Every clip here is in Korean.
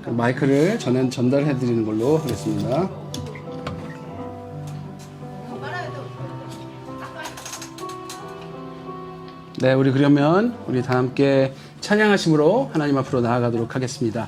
마이크를 전달해 드리는 걸로 하겠습니다. 네, 우리 그러면 우리 다 함께 찬양하심으로 하나님 앞으로 나아가도록 하겠습니다.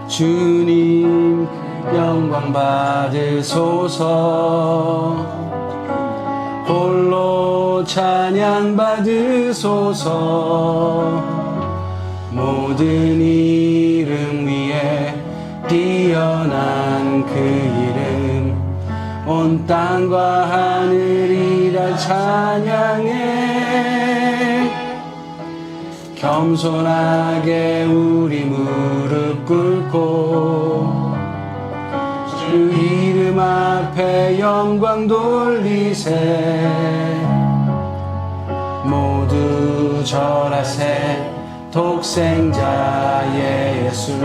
주님 영광 받으소서. 홀로 찬양 받으소서. 모든 이름 위에 뛰어난 그 이름 온 땅과 하늘이 다 찬양해. 겸손하게 우리 무릎 꿇고 주 이름 앞에 영광 돌리세. 모두 절하세. 독생자 예수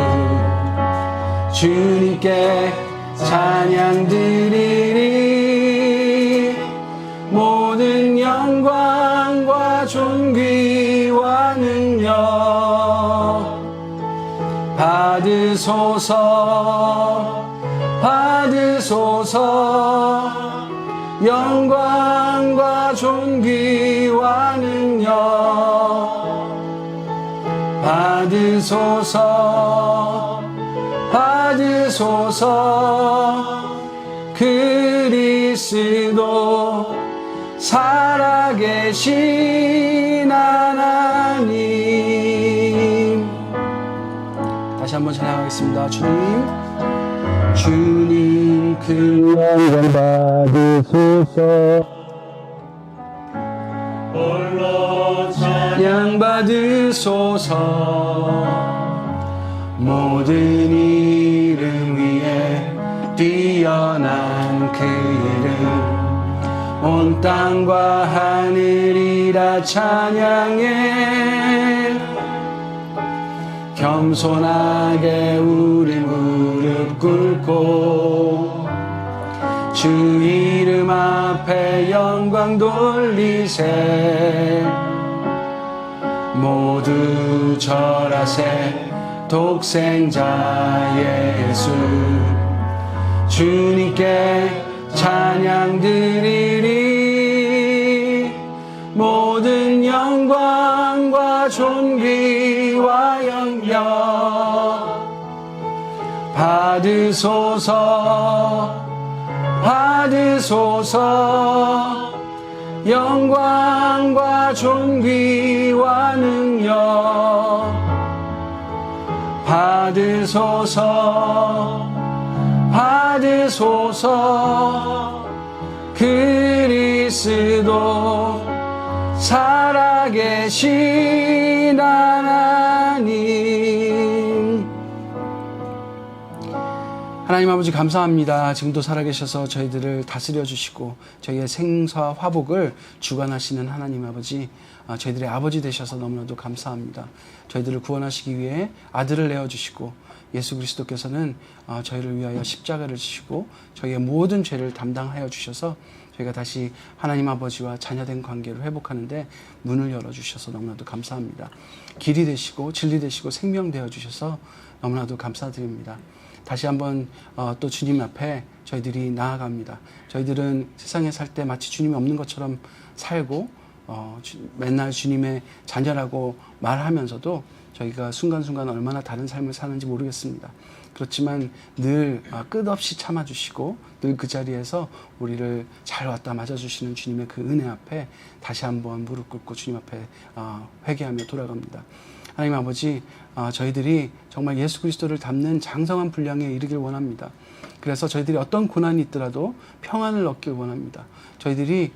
주님께 찬양 드리리. 모든 영광과 존귀와 능력 받으소서. 받으소서. 영광과 존귀와 능력 받으소서. 받으소서. 그리스도 살아계신 하나님. 다시 한번 찬양하겠습니다. 주님 그 영광 받으소서. 홀로 찬양 받으소서. 모든 이름 위에 뛰어난 그 이름 온 땅과 하늘이 다 찬양해. 겸손하게 우리 무릎 꿇고 주 이름 앞에 영광 돌리세. 모두 절하세. 독생자 예수 주님께 찬양 드리리. 모든 영광과 존귀와 영역 받으소서. 받으소서. 영광과 존귀와 능력 받으소서. 받으소서. 그리스도 살아계신 하나님. 하나님 아버지 감사합니다. 지금도 살아계셔서 저희들을 다스려 주시고 저희의 생사와 화복을 주관하시는 하나님 아버지, 저희들의 아버지 되셔서 너무나도 감사합니다. 저희들을 구원하시기 위해 아들을 내어주시고 예수 그리스도께서는 저희를 위하여 십자가를 지시고 저희의 모든 죄를 담당하여 주셔서 저희가 다시 하나님 아버지와 자녀된 관계를 회복하는데 문을 열어주셔서 너무나도 감사합니다. 길이 되시고 진리 되시고 생명 되어주셔서 너무나도 감사드립니다. 다시 한번 또 주님 앞에 저희들이 나아갑니다. 저희들은 세상에 살 때 마치 주님이 없는 것처럼 살고 맨날 주님의 자녀라고 말하면서도 저희가 순간순간 얼마나 다른 삶을 사는지 모르겠습니다. 그렇지만 늘 끝없이 참아주시고 늘 그 자리에서 우리를 잘 왔다 맞아주시는 주님의 그 은혜 앞에 다시 한번 무릎 꿇고 주님 앞에 회개하며 돌아갑니다. 하나님 아버지, 저희들이 정말 예수 그리스도를 닮는 장성한 분량에 이르길 원합니다. 그래서 저희들이 어떤 고난이 있더라도 평안을 얻길 원합니다. 저희들이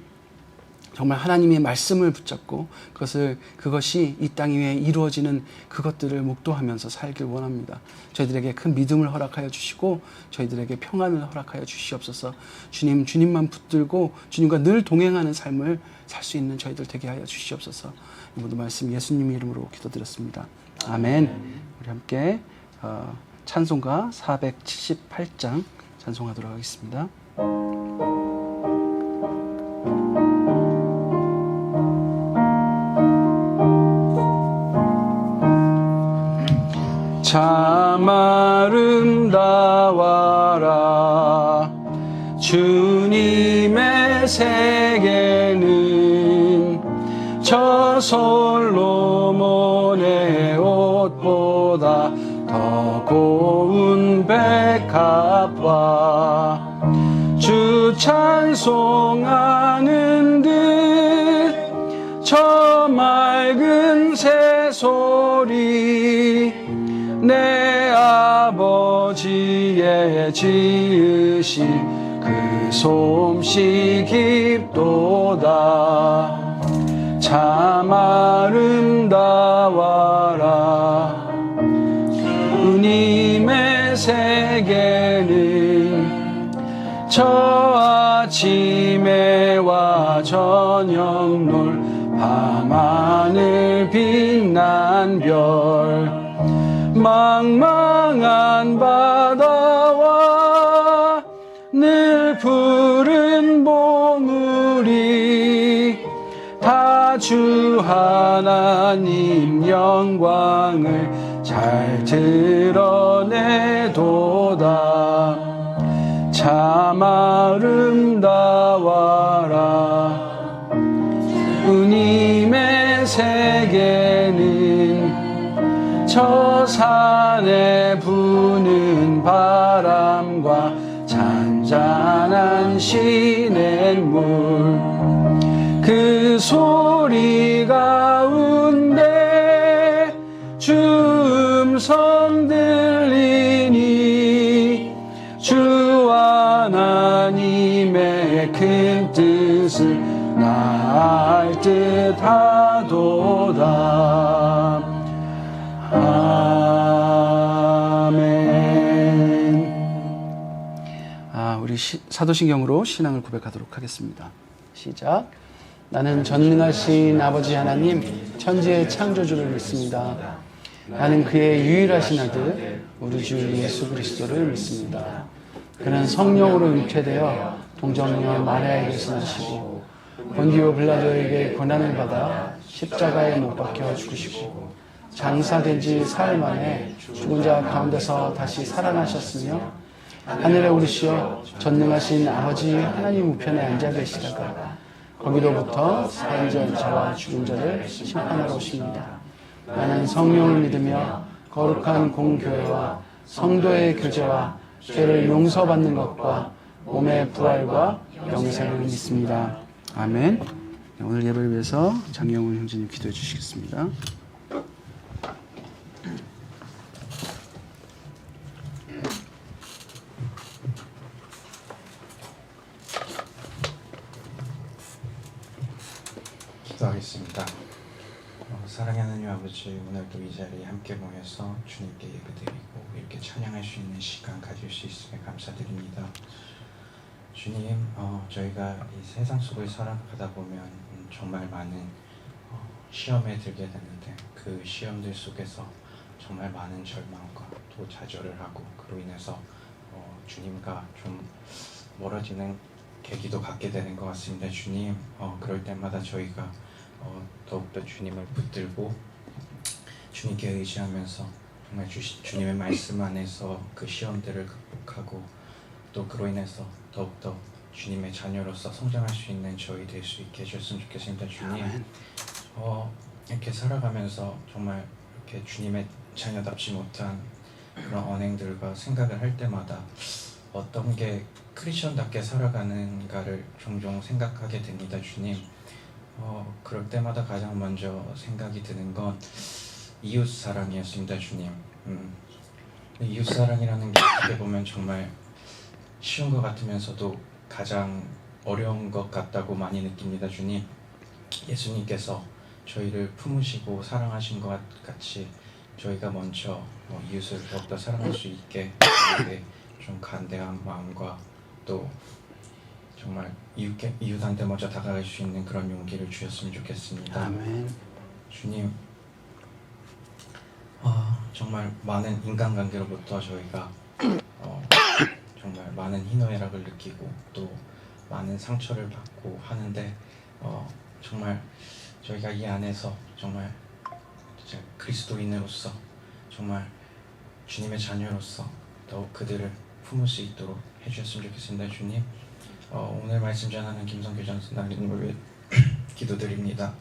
정말 하나님의 말씀을 붙잡고 그것이 이 땅 위에 이루어지는 그것들을 목도하면서 살길 원합니다. 저희들에게 큰 믿음을 허락하여 주시고 저희들에게 평안을 허락하여 주시옵소서. 주님만 붙들고 주님과 늘 동행하는 삶을 살 수 있는 저희들 되게 하여 주시옵소서. 이 모든 말씀 예수님 이름으로 기도드렸습니다. 아멘. 우리 함께 찬송가 478장 찬송하도록 하겠습니다. 참 아름다워라 주님의 세계는 저 솔로몬의 옷보다 더 고운 백합과 주 찬송하는 듯 저 맑은 새소리 내 아버지의 지으신 그 솜씨 깊도다 참 아름다워라 주님의 세계는 저 아침에와 저녁놀 밤하늘 빛난 별 망망한 바다와 늘 푸른 봉우리 다 주 하나님 영광을 잘 드러내도다 참 아름다워라 주님의 세계는 저 산에 부는 바람과 잔잔한 시냇물 그 소리 가운데 주 음성 들리니 주 하나님의 큰 뜻을 나 알 듯하도다 아멘. 우리 사도신경으로 신앙을 고백하도록 하겠습니다. 시작. 나는 전능하신 아버지 하나님 천지의 창조주를 믿습니다. 나는 그의 유일하신 아들 우리 주 예수 그리스도를 믿습니다. 그는 성령으로 잉태되어 동정녀 마리아에게서 나시고 본디오 빌라도에게 고난을 받아 십자가에 못 박혀 죽으시고 장사된 지 사흘 만에 죽은 자 가운데서 다시 살아나셨으며 하늘에 오르시어 전능하신 아버지 하나님 우편에 앉아 계시다가 거기로부터 살인자 자와 죽은 자를 심판하러 오십니다. 나는 성령을 믿으며 거룩한 공교회와 성도의 교제와 죄를 용서받는 것과 몸의 부활과 영생을 믿습니다. 아멘. 오늘 예배를 위해서 장영훈 형제님 기도해 주시겠습니다. 기도하겠습니다. 사랑하는 하나님 아버지, 오늘도 이 자리에 함께 모여서 주님께 예배드리고 이렇게 찬양할 수 있는 시간 가질 수 있음에 감사드립니다. 주님, 저희가 이 세상 속을 살아가다 보면 정말 많은 시험에 들게 되는데 그 시험들 속에서 정말 많은 절망과 또 좌절을 하고 그로 인해서 주님과 좀 멀어지는 계기도 갖게 되는 것 같습니다. 주님, 그럴 때마다 저희가 더욱더 주님을 붙들고 주님께 의지하면서 정말 주님의 말씀 안에서 그 시험들을 극복하고 또 그로 인해서 더욱더 주님의 자녀로서 성장할 수 있는 저희 될 수 있게 해주셨으면 좋겠습니다. 주님, 이렇게 살아가면서 정말 이렇게 주님의 자녀답지 못한 그런 언행들과 생각을 할 때마다 어떤 게 크리스천답게 살아가는가를 종종 생각하게 됩니다. 주님, 그럴 때마다 가장 먼저 생각이 드는 건 이웃사랑이었습니다. 주님, 이웃사랑이라는 게 어떻게 보면 정말 쉬운 것 같으면서도 가장 어려운 것 같다고 많이 느낍니다. 주님, 예수님께서 저희를 품으시고 사랑하신 것 같이 저희가 먼저 이웃을 더욱더 사랑할 수 있게 좀 간대한 마음과 또 정말 이웃한테 먼저 다가갈 수 있는 그런 용기를 주셨으면 좋겠습니다. 아멘. 주님, 정말 많은 인간관계로부터 저희가 정말 많은 희노애락을 느끼고 또 많은 상처를 받고 하는데 정말 저희가 이 안에서 정말 진짜 그리스도인으로서 정말 주님의 자녀로서 더욱 그들을 품을 수 있도록 해주셨으면 좋겠습니다. 주님, 오늘 말씀 전하는 김성규 전사님을 위해 기도드립니다.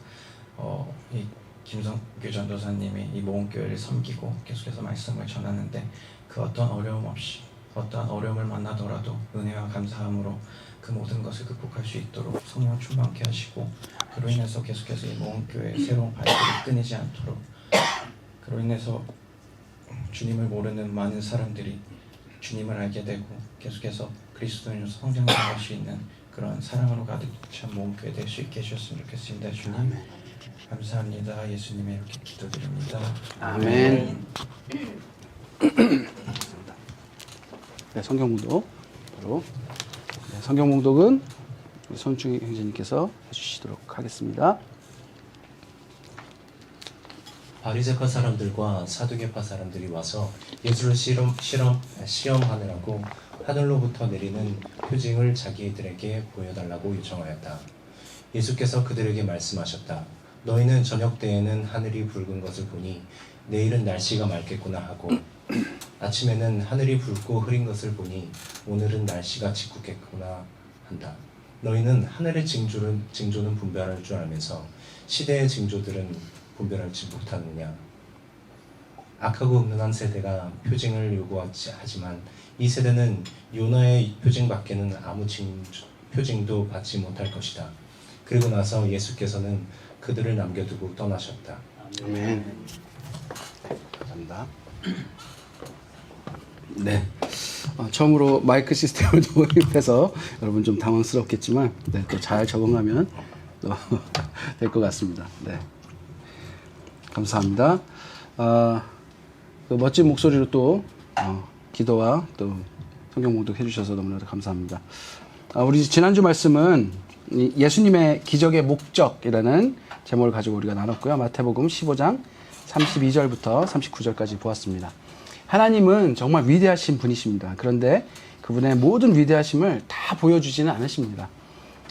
이 김성규 전도사님이 이 모험교회를 섬기고 계속해서 말씀을 전하는데 그 어떤 어려움 없이 어떠한 어려움을 만나더라도 은혜와 감사함으로 그 모든 것을 극복할 수 있도록 성령 충만케 하시고 그로 인해서 계속해서 이 모험교회의 새로운 발길이 끊이지 않도록 그로 인해서 주님을 모르는 많은 사람들이 주님을 알게 되고 계속해서 그리스도인으로서 성장할 수 있는 그런 사랑으로 가득 찬 모험교회 될 수 있게 해주셨으면 좋겠습니다. 주님 감사합니다. 예수님의 이렇게 기도드립니다. 아멘. 네, 성경 봉독 바로 성경 봉독은 손충희 형제님께서 해주시도록 하겠습니다. 바리새파 사람들과 사두개파 사람들이 와서 예수를 시험하느라고 하늘로부터 내리는 표징을 자기들에게 보여달라고 요청하였다. 예수께서 그들에게 말씀하셨다. 너희는 저녁 때에는 하늘이 붉은 것을 보니 내일은 날씨가 맑겠구나 하고 아침에는 하늘이 붉고 흐린 것을 보니 오늘은 날씨가 짓궂겠구나 한다. 너희는 하늘의 징조는 분별할 줄 알면서 시대의 징조들은 분별하지 못하느냐. 악하고 음란한 세대가 표징을 요구하지 하지만 이 세대는 요나의 표징밖에는 아무 표징도 받지 못할 것이다. 그리고 나서 예수께서는 그들을 남겨두고 떠나셨다. 아멘. 감사합니다. 네. 처음으로 마이크 시스템을 도입해서 여러분 좀 당황스럽겠지만 네, 또 잘 적응하면 될 것 같습니다. 네. 감사합니다. 그 멋진 목소리로 또 기도와 또 성경 봉독 해주셔서 너무나도 감사합니다. 우리 지난주 말씀은 예수님의 기적의 목적이라는 제목을 가지고 우리가 나눴고요. 마태복음 15장 32절부터 39절까지 보았습니다. 하나님은 정말 위대하신 분이십니다. 그런데 그분의 모든 위대하심을 다 보여주지는 않으십니다.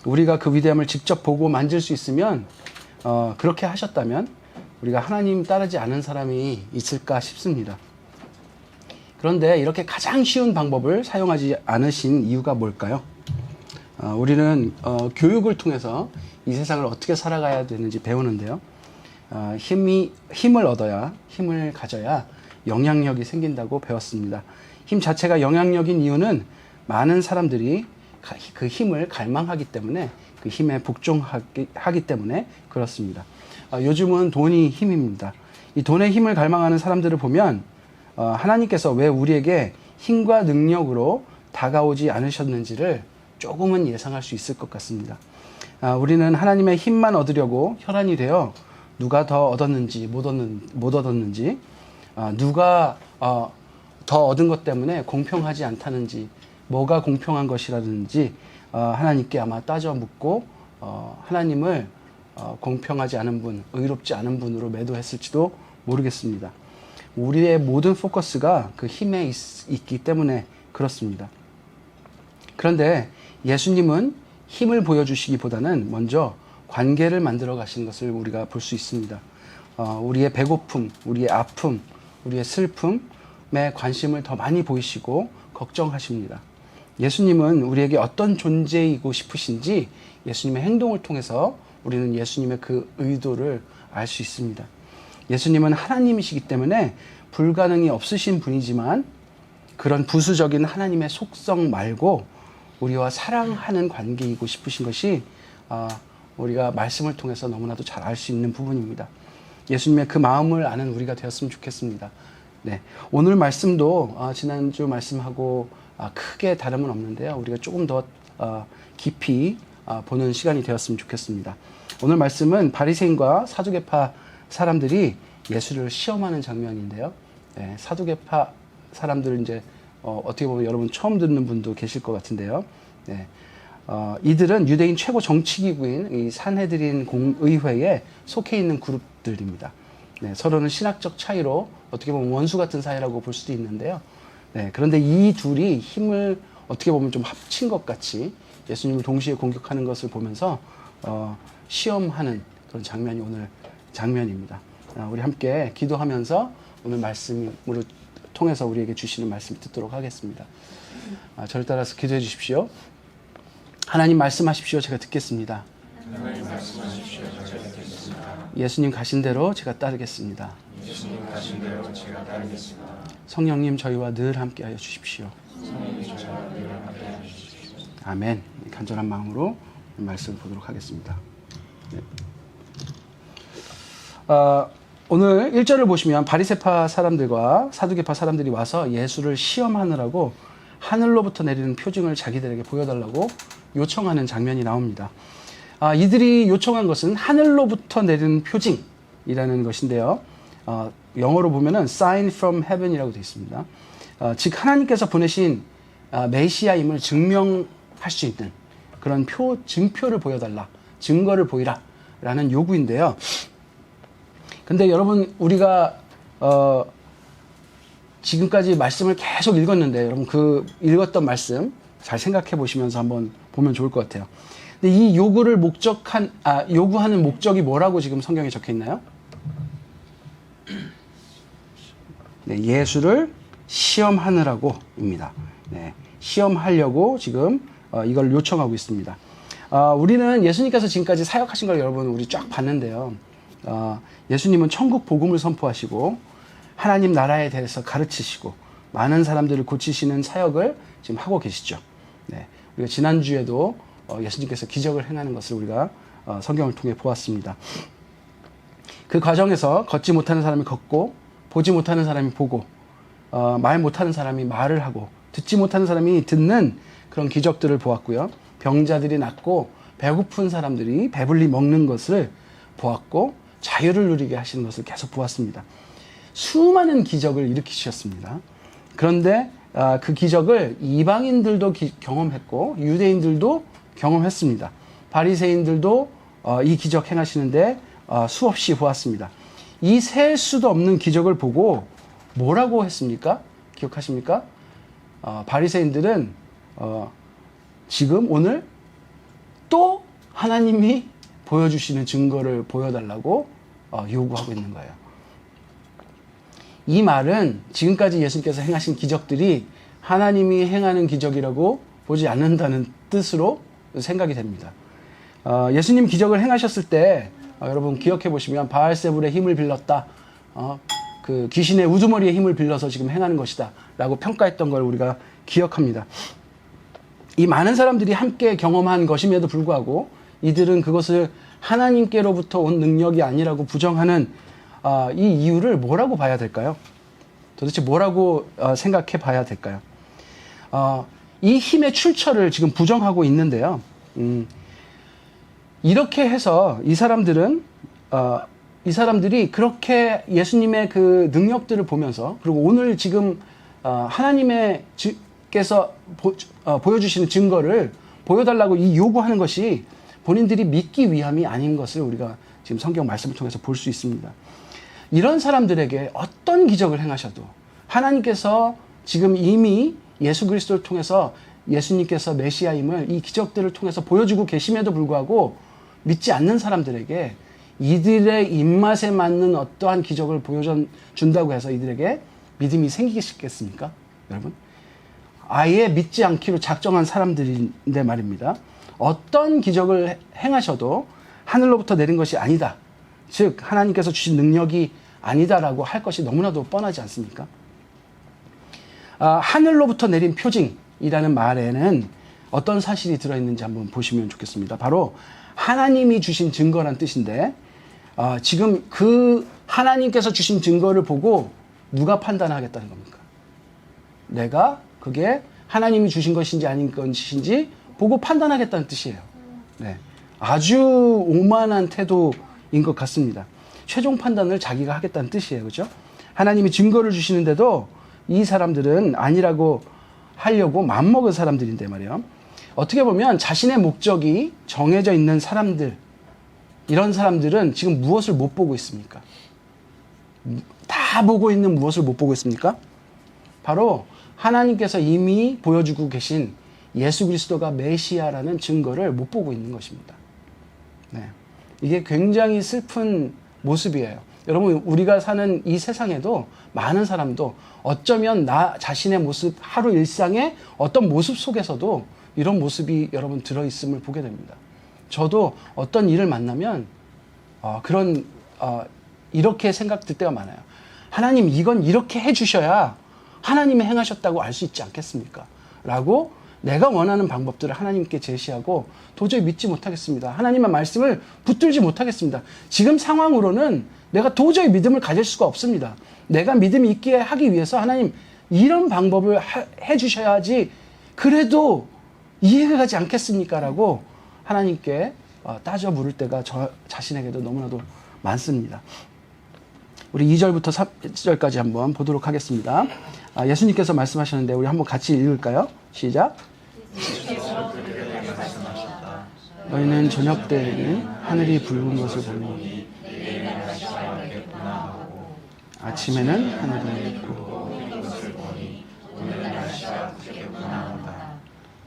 우리가 그 위대함을 직접 보고 만질 수 있으면 그렇게 하셨다면 우리가 하나님 따르지 않은 사람이 있을까 싶습니다. 그런데 이렇게 가장 쉬운 방법을 사용하지 않으신 이유가 뭘까요? 우리는 교육을 통해서 이 세상을 어떻게 살아가야 되는지 배우는데요. 힘을 얻어야, 힘을 가져야 영향력이 생긴다고 배웠습니다. 힘 자체가 영향력인 이유는 많은 사람들이 그 힘을 갈망하기 때문에, 그 힘에 복종하기 때문에 그렇습니다. 요즘은 돈이 힘입니다. 이 돈의 힘을 갈망하는 사람들을 보면 하나님께서 왜 우리에게 힘과 능력으로 다가오지 않으셨는지를 조금은 예상할 수 있을 것 같습니다. 우리는 하나님의 힘만 얻으려고 혈안이 되어 누가 더 얻었는지 못 얻었는지, 누가 더 얻은 것 때문에 공평하지 않다는지, 뭐가 공평한 것이라든지 하나님께 아마 따져 묻고 하나님을 공평하지 않은 분, 의롭지 않은 분으로 매도했을지도 모르겠습니다. 우리의 모든 포커스가 그 힘에 있기 때문에 그렇습니다. 그런데 예수님은 힘을 보여주시기보다는 먼저 관계를 만들어 가시는 것을 우리가 볼 수 있습니다. 우리의 배고픔, 우리의 아픔, 우리의 슬픔에 관심을 더 많이 보이시고 걱정하십니다. 예수님은 우리에게 어떤 존재이고 싶으신지 예수님의 행동을 통해서 우리는 예수님의 그 의도를 알 수 있습니다. 예수님은 하나님이시기 때문에 불가능이 없으신 분이지만 그런 부수적인 하나님의 속성 말고 우리와 사랑하는 관계이고 싶으신 것이 우리가 말씀을 통해서 너무나도 잘 알 수 있는 부분입니다. 예수님의 그 마음을 아는 우리가 되었으면 좋겠습니다. 네, 오늘 말씀도 지난주 말씀하고 크게 다름은 없는데요. 우리가 조금 더 깊이 보는 시간이 되었으면 좋겠습니다. 오늘 말씀은 바리새인과 사두개파 사람들이 예수를 시험하는 장면인데요. 네, 사두개파 사람들은 이제 어떻게 보면 여러분 처음 듣는 분도 계실 것 같은데요. 네, 이들은 유대인 최고 정치기구인 이 산헤드린 공의회에 속해 있는 그룹들입니다. 네, 서로는 신학적 차이로 어떻게 보면 원수 같은 사이라고 볼 수도 있는데요. 네, 그런데 이 둘이 힘을 어떻게 보면 좀 합친 것 같이 예수님을 동시에 공격하는 것을 보면서 시험하는 그런 장면이 오늘 장면입니다. 우리 함께 기도하면서 오늘 말씀을 통해서 우리에게 주시는 말씀 듣도록 하겠습니다. 저를 따라서 기도해 주십시오. 하나님 말씀하십시오. 제가 듣겠습니다. 하나님 말씀하십시오. 제가 듣겠습니다. 예수님 가신 대로 제가 따르겠습니다. 예수님 가신 대로 제가 따르겠습니다. 성령님 저희와 늘 함께하여 주십시오. 성령님 저와 늘 함께하여 주십시오. 아멘. 간절한 마음으로 말씀을 보도록 하겠습니다. 네. 오늘 1절을 보시면 바리새파 사람들과 사두개파 사람들이 와서 예수를 시험하느라고 하늘로부터 내리는 표징을 자기들에게 보여달라고 요청하는 장면이 나옵니다. 이들이 요청한 것은 하늘로부터 내리는 표징이라는 것인데요. 영어로 보면은 sign from heaven이라고 되어 있습니다. 즉 하나님께서 보내신 메시아임을 증명할 수 있는 그런 증표를 보여달라, 증거를 보이라 라는 요구인데요. 근데 여러분 우리가 지금까지 말씀을 계속 읽었는데 여러분 그 읽었던 말씀 잘 생각해 보시면서 한번 보면 좋을 것 같아요. 근데 이 요구를 요구하는 목적이 뭐라고 지금 성경에 적혀 있나요? 네, 예수를 시험하느라고입니다. 네, 시험하려고 지금 이걸 요청하고 있습니다. 우리는 예수님께서 지금까지 사역하신 걸 여러분 우리 쫙 봤는데요. 예수님은 천국 복음을 선포하시고 하나님 나라에 대해서 가르치시고 많은 사람들을 고치시는 사역을 지금 하고 계시죠. 네, 우리가 지난주에도 예수님께서 기적을 행하는 것을 우리가 성경을 통해 보았습니다. 그 과정에서 걷지 못하는 사람이 걷고 보지 못하는 사람이 보고 말 못하는 사람이 말을 하고 듣지 못하는 사람이 듣는 그런 기적들을 보았고요. 병자들이 낫고 배고픈 사람들이 배불리 먹는 것을 보았고 자유를 누리게 하시는 것을 계속 보았습니다. 수많은 기적을 일으키셨습니다. 그런데 그 기적을 이방인들도 경험했고 유대인들도 경험했습니다. 바리새인들도 이 기적 행하시는데 수없이 보았습니다. 이 셀 수도 없는 기적을 보고 뭐라고 했습니까? 기억하십니까? 바리새인들은 지금 오늘 또 하나님이 보여주시는 증거를 보여달라고 요구하고 있는 거예요. 이 말은 지금까지 예수님께서 행하신 기적들이 하나님이 행하는 기적이라고 보지 않는다는 뜻으로 생각이 됩니다. 예수님 기적을 행하셨을 때 여러분 기억해 보시면 바알세불의 힘을 빌렸다. 그 귀신의 우두머리의 힘을 빌려서 지금 행하는 것이다 라고 평가했던 걸 우리가 기억합니다. 이 많은 사람들이 함께 경험한 것임에도 불구하고 이들은 그것을 하나님께로부터 온 능력이 아니라고 부정하는 이 이유를 뭐라고 봐야 될까요? 도대체 뭐라고 생각해 봐야 될까요? 이 힘의 출처를 지금 부정하고 있는데요. 이렇게 해서 이 사람들이 그렇게 예수님의 그 능력들을 보면서 그리고 오늘 지금 하나님께서 보여주시는 증거를 보여달라고 이 요구하는 것이 본인들이 믿기 위함이 아닌 것을 우리가 지금 성경 말씀을 통해서 볼 수 있습니다. 이런 사람들에게 어떤 기적을 행하셔도 하나님께서 지금 이미 예수 그리스도를 통해서 예수님께서 메시아임을 이 기적들을 통해서 보여주고 계심에도 불구하고 믿지 않는 사람들에게 이들의 입맛에 맞는 어떠한 기적을 보여준다고 해서 이들에게 믿음이 생기겠습니까? 여러분? 아예 믿지 않기로 작정한 사람들인데 말입니다. 어떤 기적을 행하셔도 하늘로부터 내린 것이 아니다. 즉 하나님께서 주신 능력이 아니다라고 할 것이 너무나도 뻔하지 않습니까? 하늘로부터 내린 표징이라는 말에는 어떤 사실이 들어있는지 한번 보시면 좋겠습니다. 바로 하나님이 주신 증거란 뜻인데 지금 그 하나님께서 주신 증거를 보고 누가 판단하겠다는 겁니까? 내가 그게 하나님이 주신 것인지 아닌 것인지 보고 판단하겠다는 뜻이에요. 네. 아주 오만한 태도인 것 같습니다. 최종 판단을 자기가 하겠다는 뜻이에요. 그렇죠? 하나님이 증거를 주시는데도 이 사람들은 아니라고 하려고 맘먹은 사람들인데 말이에요. 어떻게 보면 자신의 목적이 정해져 있는 사람들, 이런 사람들은 지금 무엇을 못 보고 있습니까? 다 보고 있는 무엇을 못 보고 있습니까? 바로 하나님께서 이미 보여주고 계신 예수 그리스도가 메시아라는 증거를 못 보고 있는 것입니다. 네. 이게 굉장히 슬픈 모습이에요. 여러분, 우리가 사는 이 세상에도 많은 사람도 어쩌면 나 자신의 모습, 하루 일상의 어떤 모습 속에서도 이런 모습이 여러분 들어있음을 보게 됩니다. 저도 어떤 일을 만나면 이렇게 생각들 때가 많아요. 하나님, 이건 이렇게 해주셔야 하나님이 행하셨다고 알 수 있지 않겠습니까? 라고 내가 원하는 방법들을 하나님께 제시하고 도저히 믿지 못하겠습니다. 하나님의 말씀을 붙들지 못하겠습니다. 지금 상황으로는 내가 도저히 믿음을 가질 수가 없습니다. 내가 믿음이 있게 하기 위해서 하나님 이런 방법을 해주셔야지 그래도 이해가 가지 않겠습니까? 라고 하나님께 따져 물을 때가 저 자신에게도 너무나도 많습니다. 우리 2절부터 3절까지 한번 보도록 하겠습니다. 예수님께서 말씀하셨는데 우리 한번 같이 읽을까요? 시작. 너희는 저녁 때에는 하늘이 붉은 것을 보니 아침에는 하늘이 붉고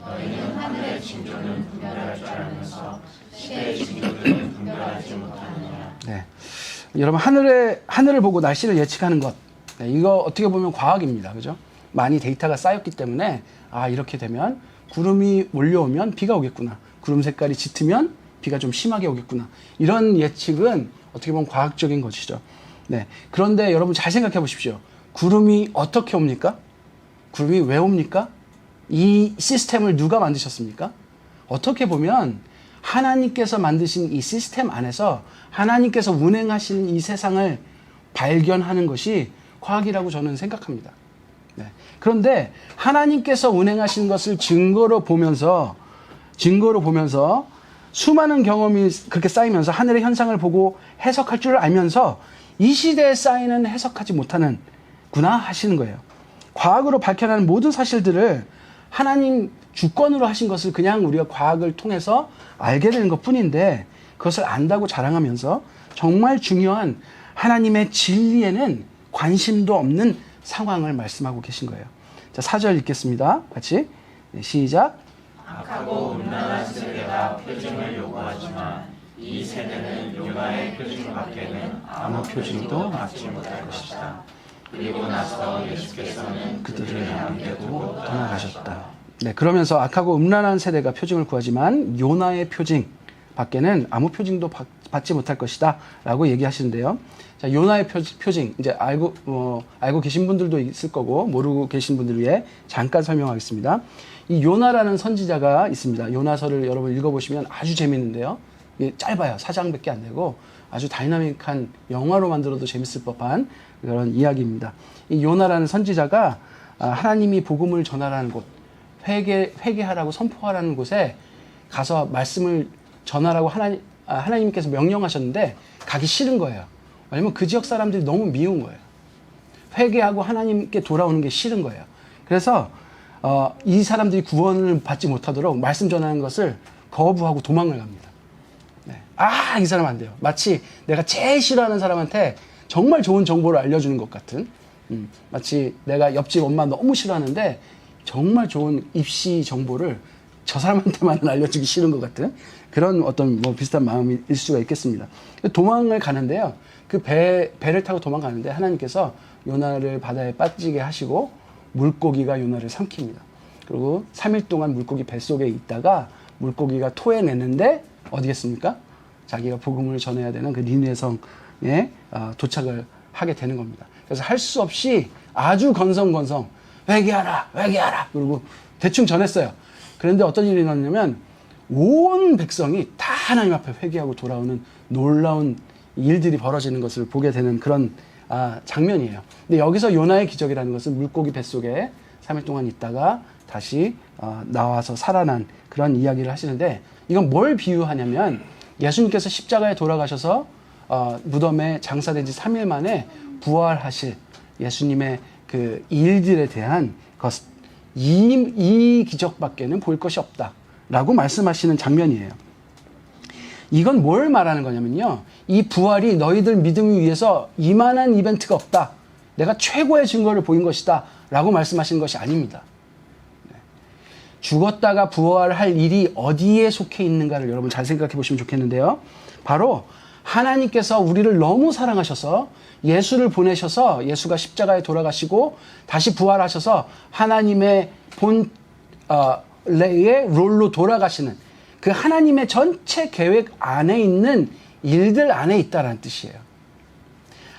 너희는 하늘의 징조는 분별할 줄 알면서 시대의 징조들은 분별하지 못하느냐. 네, 여러분 하늘을 보고 날씨를 예측하는 것, 네, 이거 어떻게 보면 과학입니다, 그죠? 많이 데이터가 쌓였기 때문에 이렇게 되면 구름이 몰려오면 비가 오겠구나. 구름 색깔이 짙으면 비가 좀 심하게 오겠구나. 이런 예측은 어떻게 보면 과학적인 것이죠. 네, 그런데 여러분 잘 생각해 보십시오. 구름이 어떻게 옵니까? 구름이 왜 옵니까? 이 시스템을 누가 만드셨습니까? 어떻게 보면 하나님께서 만드신 이 시스템 안에서 하나님께서 운행하시는 이 세상을 발견하는 것이 과학이라고 저는 생각합니다. 네. 그런데 하나님께서 운행하시는 것을 증거로 보면서 수많은 경험이 그렇게 쌓이면서 하늘의 현상을 보고 해석할 줄 알면서 이 시대에 쌓이는 해석하지 못하는구나 하시는 거예요. 과학으로 밝혀내는 모든 사실들을 하나님 주권으로 하신 것을 그냥 우리가 과학을 통해서 알게 되는 것 뿐인데 그것을 안다고 자랑하면서 정말 중요한 하나님의 진리에는 관심도 없는 상황을 말씀하고 계신 거예요. 자, 4절 읽겠습니다. 같이. 네, 시작. 악하고 음란한 세대가 표징을 요구하지만 이 세대는 요나의 표징 밖에는 아무 표징도 받지 못할 것이다. 그리고 나서 예수께서는 그들을 남겨두고 떠나가셨다. 네, 그러면서 악하고 음란한 세대가 표징을 구하지만 요나의 표징 밖에는 아무 표징도 받지 못할 것이다 라고 얘기하시는데요. 자, 요나의 표징, 이제 알고 계신 분들도 있을 거고 모르고 계신 분들을 위해 잠깐 설명하겠습니다. 이 요나라는 선지자가 있습니다. 요나서를 여러분 읽어보시면 아주 재밌는데요. 이게 짧아요. 4장밖에 안 되고 아주 다이나믹한 영화로 만들어도 재밌을 법한 그런 이야기입니다. 이 요나라는 선지자가 하나님이 복음을 전하라는 곳, 회개하라고 선포하라는 곳에 가서 말씀을 전하라고 하나님께서 명령하셨는데 가기 싫은 거예요. 왜냐면 그 지역 사람들이 너무 미운 거예요. 회개하고 하나님께 돌아오는 게 싫은 거예요. 그래서 이 사람들이 구원을 받지 못하도록 말씀 전하는 것을 거부하고 도망을 갑니다. 네. 이 사람 안 돼요. 마치 내가 제일 싫어하는 사람한테 정말 좋은 정보를 알려주는 것 같은, 마치 내가 옆집 엄마 너무 싫어하는데 정말 좋은 입시 정보를 저 사람한테만 알려주기 싫은 것 같은 그런 어떤 비슷한 마음일 수가 있겠습니다. 도망을 가는데요. 그 배를 타고 도망가는데 하나님께서 요나를 바다에 빠지게 하시고 물고기가 요나를 삼킵니다. 그리고 3일 동안 물고기 뱃속에 있다가 물고기가 토해내는데 어디겠습니까? 자기가 복음을 전해야 되는 그 니느웨 성에 도착을 하게 되는 겁니다. 그래서 할 수 없이 아주 건성건성 회개하라 그리고 대충 전했어요. 그런데 어떤 일이 일어났냐면 온 백성이 다 하나님 앞에 회개하고 돌아오는 놀라운 일들이 벌어지는 것을 보게 되는 그런 장면이에요. 근데 여기서 요나의 기적이라는 것은 물고기 뱃속에 3일 동안 있다가 다시 나와서 살아난 그런 이야기를 하시는데 이건 뭘 비유하냐면 예수님께서 십자가에 돌아가셔서 무덤에 장사된 지 3일 만에 부활하실 예수님의 그 일들에 대한 것, 이 기적밖에는 볼 것이 없다라고 말씀하시는 장면이에요. 이건 뭘 말하는 거냐면요. 이 부활이 너희들 믿음을 위해서 이만한 이벤트가 없다. 내가 최고의 증거를 보인 것이다. 라고 말씀하시는 것이 아닙니다. 죽었다가 부활할 일이 어디에 속해 있는가를 여러분 잘 생각해 보시면 좋겠는데요. 바로 하나님께서 우리를 너무 사랑하셔서 예수를 보내셔서 예수가 십자가에 돌아가시고 다시 부활하셔서 하나님의 본래의 롤로 돌아가시는 그 하나님의 전체 계획 안에 있는 일들 안에 있다는 뜻이에요.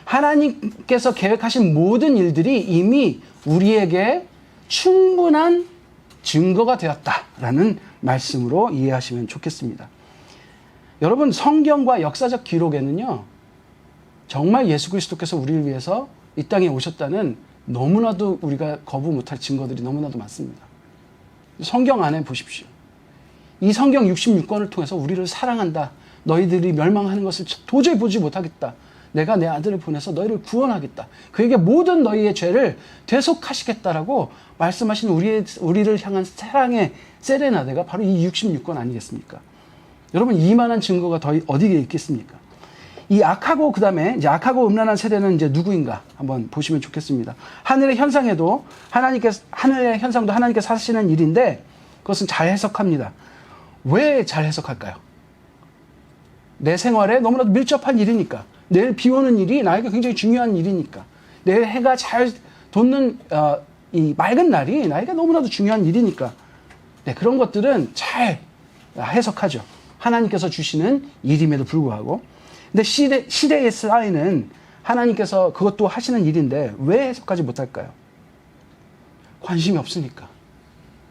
하나님께서 계획하신 모든 일들이 이미 우리에게 충분한 증거가 되었다라는 말씀으로 이해하시면 좋겠습니다. 여러분, 성경과 역사적 기록에는요, 정말 예수 그리스도께서 우리를 위해서 이 땅에 오셨다는 너무나도 우리가 거부 못할 증거들이 너무나도 많습니다. 성경 안에 보십시오. 이 성경 66권을 통해서 우리를 사랑한다. 너희들이 멸망하는 것을 도저히 보지 못하겠다. 내가 내 아들을 보내서 너희를 구원하겠다. 그에게 모든 너희의 죄를 되속하시겠다라고 말씀하신 우리를 향한 사랑의 세레나데가 바로 이 66권 아니겠습니까? 여러분, 이만한 증거가 더 어디에 있겠습니까? 이 악하고 그다음에 이제 악하고 음란한 세대는 이제 누구인가 한번 보시면 좋겠습니다. 하늘의 현상도 하나님께서 하시는 일인데 그것은 잘 해석합니다. 왜 잘 해석할까요? 내 생활에 너무나도 밀접한 일이니까. 내일 비 오는 일이 나에게 굉장히 중요한 일이니까. 내일 해가 잘 돋는 이 맑은 날이 나에게 너무나도 중요한 일이니까. 네, 그런 것들은 잘 해석하죠. 하나님께서 주시는 일임에도 불구하고. 근데 시대의 사이는 하나님께서 그것도 하시는 일인데 왜 해석하지 못할까요? 관심이 없으니까.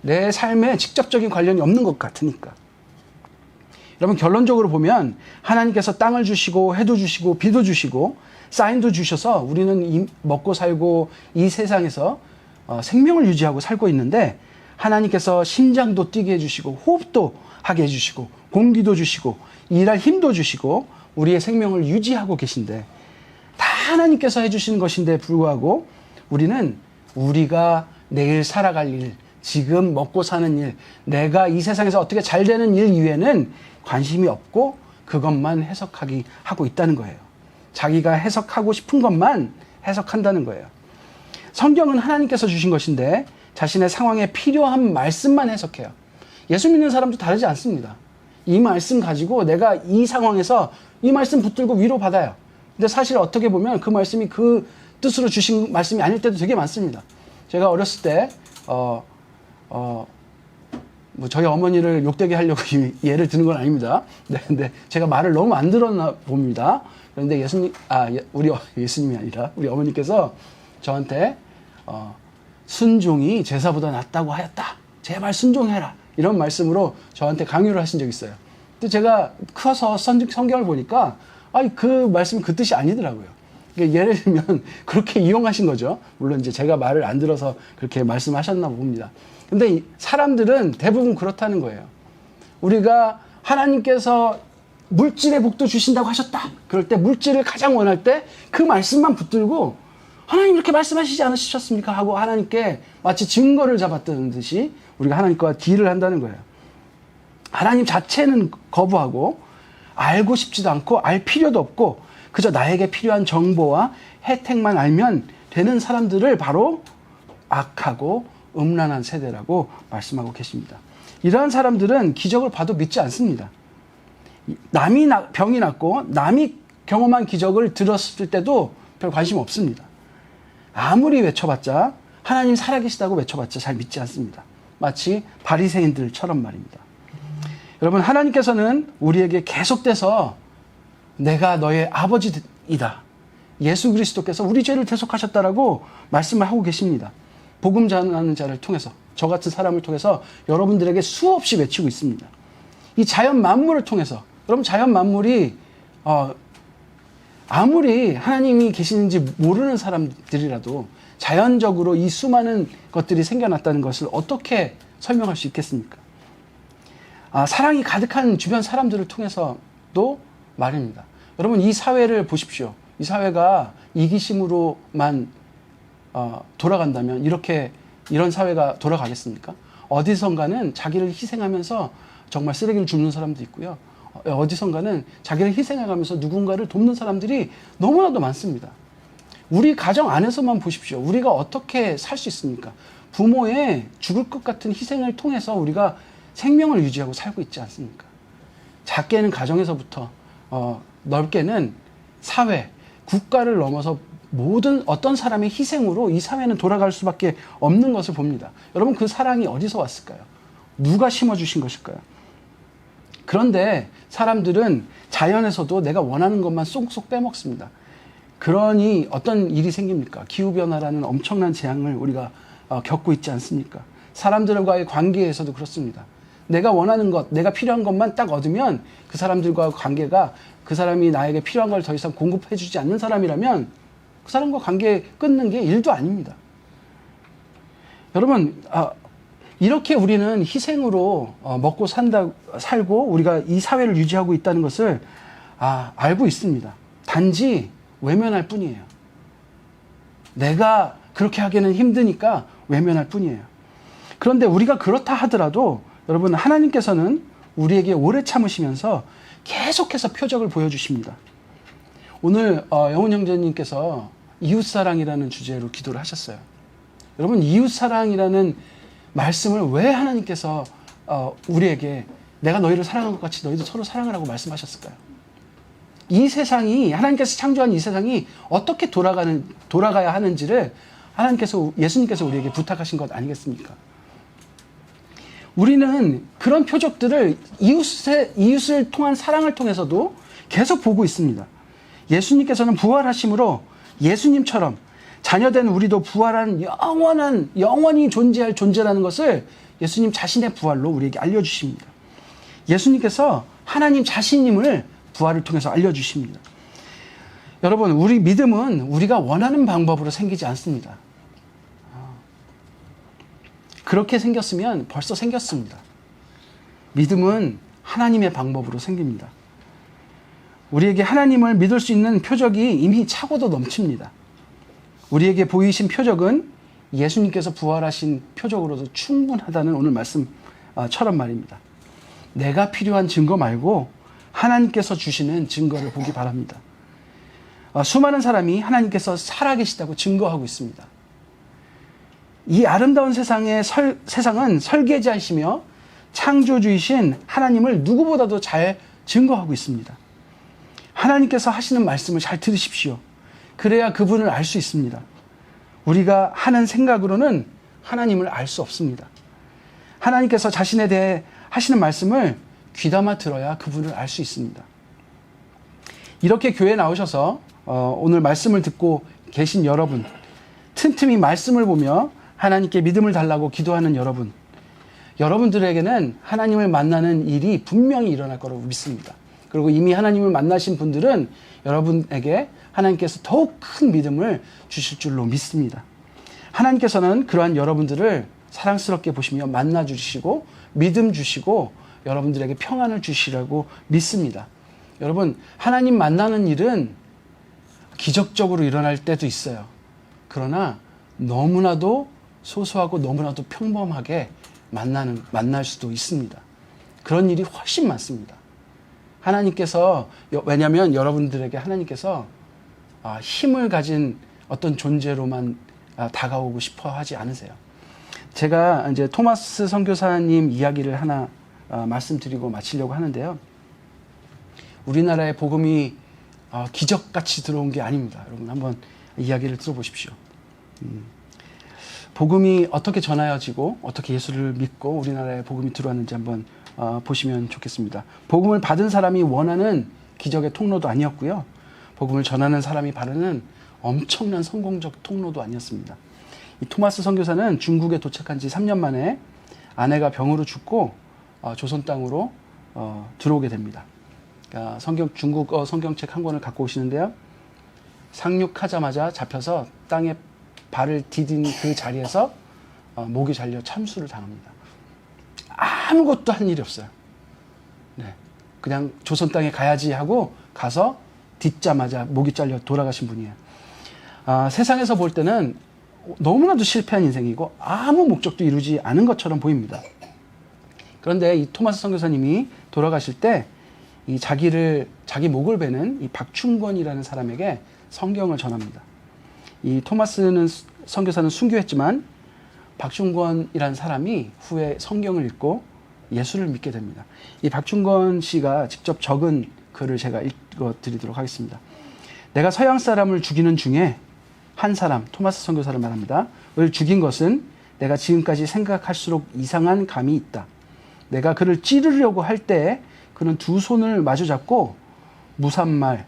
내 삶에 직접적인 관련이 없는 것 같으니까. 여러분, 결론적으로 보면 하나님께서 땅을 주시고 해도 주시고 비도 주시고 사인도 주셔서 우리는 먹고 살고 이 세상에서 생명을 유지하고 살고 있는데 하나님께서 심장도 뛰게 해주시고 호흡도 하게 해주시고 공기도 주시고 일할 힘도 주시고 우리의 생명을 유지하고 계신데 다 하나님께서 해주시는 것인데 불구하고 우리는 우리가 내일 살아갈 일, 지금 먹고 사는 일, 내가 이 세상에서 어떻게 잘 되는 일 이외에는 관심이 없고 그것만 하고 있다는 거예요. 자기가 해석하고 싶은 것만 해석한다는 거예요. 성경은 하나님께서 주신 것인데 자신의 상황에 필요한 말씀만 해석해요. 예수 믿는 사람도 다르지 않습니다. 이 말씀 가지고 내가 이 상황에서 이 말씀 붙들고 위로받아요. 근데 사실 어떻게 보면 그 말씀이 그 뜻으로 주신 말씀이 아닐 때도 되게 많습니다. 제가 어렸을 때 저희 어머니를 욕되게 하려고 예를 드는 건 아닙니다. 네, 근데 제가 말을 너무 안 들었나 봅니다. 그런데 우리 예수님이 아니라 우리 어머니께서 저한테 순종이 제사보다 낫다고 하였다. 제발 순종해라. 이런 말씀으로 저한테 강요를 하신 적이 있어요. 근데 제가 커서 성경을 보니까 그 말씀은 그 뜻이 아니더라고요. 그러니까 예를 들면 그렇게 이용하신 거죠. 물론 이제 제가 말을 안 들어서 그렇게 말씀하셨나 봅니다. 근데 사람들은 대부분 그렇다는 거예요. 우리가 하나님께서 물질의 복도 주신다고 하셨다. 그럴 때 물질을 가장 원할 때 그 말씀만 붙들고 하나님 이렇게 말씀하시지 않으셨습니까? 하고 하나님께 마치 증거를 잡았다는 듯이 우리가 하나님과 딜을 한다는 거예요. 하나님 자체는 거부하고 알고 싶지도 않고 알 필요도 없고 그저 나에게 필요한 정보와 혜택만 알면 되는 사람들을 바로 악하고 음란한 세대라고 말씀하고 계십니다. 이러한 사람들은 기적을 봐도 믿지 않습니다. 남이 병이 낫고 남이 경험한 기적을 들었을 때도 별 관심 없습니다. 아무리 외쳐봤자 하나님 살아계시다고 외쳐봤자 잘 믿지 않습니다. 마치 바리새인들처럼 말입니다. 여러분, 하나님께서는 우리에게 계속돼서 내가 너의 아버지이다. 예수 그리스도께서 우리 죄를 대속하셨다라고 말씀을 하고 계십니다. 복음 전하는 자를 통해서, 저 같은 사람을 통해서 여러분들에게 수없이 외치고 있습니다. 이 자연 만물을 통해서, 여러분, 자연 만물이 아무리 하나님이 계시는지 모르는 사람들이라도 자연적으로 이 수많은 것들이 생겨났다는 것을 어떻게 설명할 수 있겠습니까? 사랑이 가득한 주변 사람들을 통해서도 말입니다. 여러분, 이 사회를 보십시오. 이 사회가 이기심으로만 돌아간다면 이런 사회가 돌아가겠습니까? 어디선가는 자기를 희생하면서 정말 쓰레기를 줍는 사람도 있고요. 어디선가는 자기를 희생해가면서 누군가를 돕는 사람들이 너무나도 많습니다. 우리 가정 안에서만 보십시오. 우리가 어떻게 살 수 있습니까? 부모의 죽을 것 같은 희생을 통해서 우리가 생명을 유지하고 살고 있지 않습니까? 작게는 가정에서부터 넓게는 사회, 국가를 넘어서 모든 어떤 사람의 희생으로 이 사회는 돌아갈 수밖에 없는 것을 봅니다. 여러분, 그 사랑이 어디서 왔을까요? 누가 심어주신 것일까요? 그런데 사람들은 자연에서도 내가 원하는 것만 쏙쏙 빼먹습니다. 그러니 어떤 일이 생깁니까? 기후변화라는 엄청난 재앙을 우리가 겪고 있지 않습니까? 사람들과의 관계에서도 그렇습니다. 내가 원하는 것, 내가 필요한 것만 딱 얻으면 그 사람들과의 관계가 그 사람이 나에게 필요한 걸 더 이상 공급해주지 않는 사람이라면 그 사람과 관계 끊는 게 일도 아닙니다. 여러분, 이렇게 우리는 희생으로 먹고 살고 우리가 이 사회를 유지하고 있다는 것을 알고 있습니다. 단지 외면할 뿐이에요. 내가 그렇게 하기는 힘드니까 외면할 뿐이에요. 그런데 우리가 그렇다 하더라도 여러분, 하나님께서는 우리에게 오래 참으시면서 계속해서 표적을 보여주십니다. 오늘 영훈 형제님께서 이웃사랑이라는 주제로 기도를 하셨어요. 여러분, 이웃사랑이라는 말씀을 왜 하나님께서 우리에게 내가 너희를 사랑한 것 같이 너희도 서로 사랑하라고 말씀하셨을까요? 이 세상이, 하나님께서 창조한 이 세상이 어떻게 돌아가야 하는지를 예수님께서 우리에게 부탁하신 것 아니겠습니까? 우리는 그런 표적들을 이웃을 통한 사랑을 통해서도 계속 보고 있습니다. 예수님께서는 부활하심으로 예수님처럼 자녀된 우리도 부활한 영원히 존재할 존재라는 것을 예수님 자신의 부활로 우리에게 알려주십니다. 예수님께서 하나님 자신임을 부활을 통해서 알려주십니다. 여러분, 우리 믿음은 우리가 원하는 방법으로 생기지 않습니다. 그렇게 생겼으면 벌써 생겼습니다. 믿음은 하나님의 방법으로 생깁니다. 우리에게 하나님을 믿을 수 있는 표적이 이미 차고도 넘칩니다. 우리에게 보이신 표적은 예수님께서 부활하신 표적으로도 충분하다는 오늘 말씀처럼 말입니다. 내가 필요한 증거 말고 하나님께서 주시는 증거를 보기 바랍니다. 수많은 사람이 하나님께서 살아계시다고 증거하고 있습니다. 이 아름다운 세상은 설계자이시며 창조주이신 하나님을 누구보다도 잘 증거하고 있습니다. 하나님께서 하시는 말씀을 잘 들으십시오. 그래야 그분을 알 수 있습니다. 우리가 하는 생각으로는 하나님을 알 수 없습니다. 하나님께서 자신에 대해 하시는 말씀을 귀담아 들어야 그분을 알 수 있습니다. 이렇게 교회에 나오셔서 오늘 말씀을 듣고 계신 여러분, 틈틈이 말씀을 보며 하나님께 믿음을 달라고 기도하는 여러분들에게는 하나님을 만나는 일이 분명히 일어날 거라고 믿습니다. 그리고 이미 하나님을 만나신 분들은 여러분에게 하나님께서 더욱 큰 믿음을 주실 줄로 믿습니다. 하나님께서는 그러한 여러분들을 사랑스럽게 보시며 만나 주시고 믿음 주시고 여러분들에게 평안을 주시라고 믿습니다. 여러분, 하나님 만나는 일은 기적적으로 일어날 때도 있어요. 그러나 너무나도 소소하고 너무나도 평범하게 만날 수도 있습니다. 그런 일이 훨씬 많습니다. 하나님께서, 왜냐하면 여러분들에게 하나님께서 힘을 가진 어떤 존재로만 다가오고 싶어 하지 않으세요. 제가 이제 토마스 선교사님 이야기를 하나 말씀드리고 마치려고 하는데요. 우리나라에 복음이 기적같이 들어온 게 아닙니다. 여러분, 한번 이야기를 들어보십시오. 복음이 어떻게 전하여지고 어떻게 예수를 믿고 우리나라에 복음이 들어왔는지 한번 보시면 좋겠습니다. 복음을 받은 사람이 원하는 기적의 통로도 아니었고요. 복음을 전하는 사람이 바르는 엄청난 성공적 통로도 아니었습니다. 이 토마스 선교사는 중국에 도착한 지 3년 만에 아내가 병으로 죽고 조선 땅으로 들어오게 됩니다. 중국어 성경책 한 권을 갖고 오시는데요. 상륙하자마자 잡혀서 땅에 발을 디딘 그 자리에서 목이 잘려 참수를 당합니다. 아무것도 한 일이 없어요. 네, 그냥 조선 땅에 가야지 하고 가서 딛자마자 목이 잘려 돌아가신 분이에요. 세상에서 볼 때는 너무나도 실패한 인생이고 아무 목적도 이루지 않은 것처럼 보입니다. 그런데 이 토마스 선교사님이 돌아가실 때 자기 목을 베는 이 박충권이라는 사람에게 성경을 전합니다. 이 토마스는 선교사는 순교했지만 박충권이라는 사람이 후에 성경을 읽고 예수를 믿게 됩니다. 이 박충권 씨가 직접 적은 글을 제가 읽어드리도록 하겠습니다. 내가 서양 사람을 죽이는 중에 한 사람, 토마스 선교사를 말합니다. 을 죽인 것은 내가 지금까지 생각할수록 이상한 감이 있다. 내가 그를 찌르려고 할 때 그는 두 손을 마주 잡고 무산말을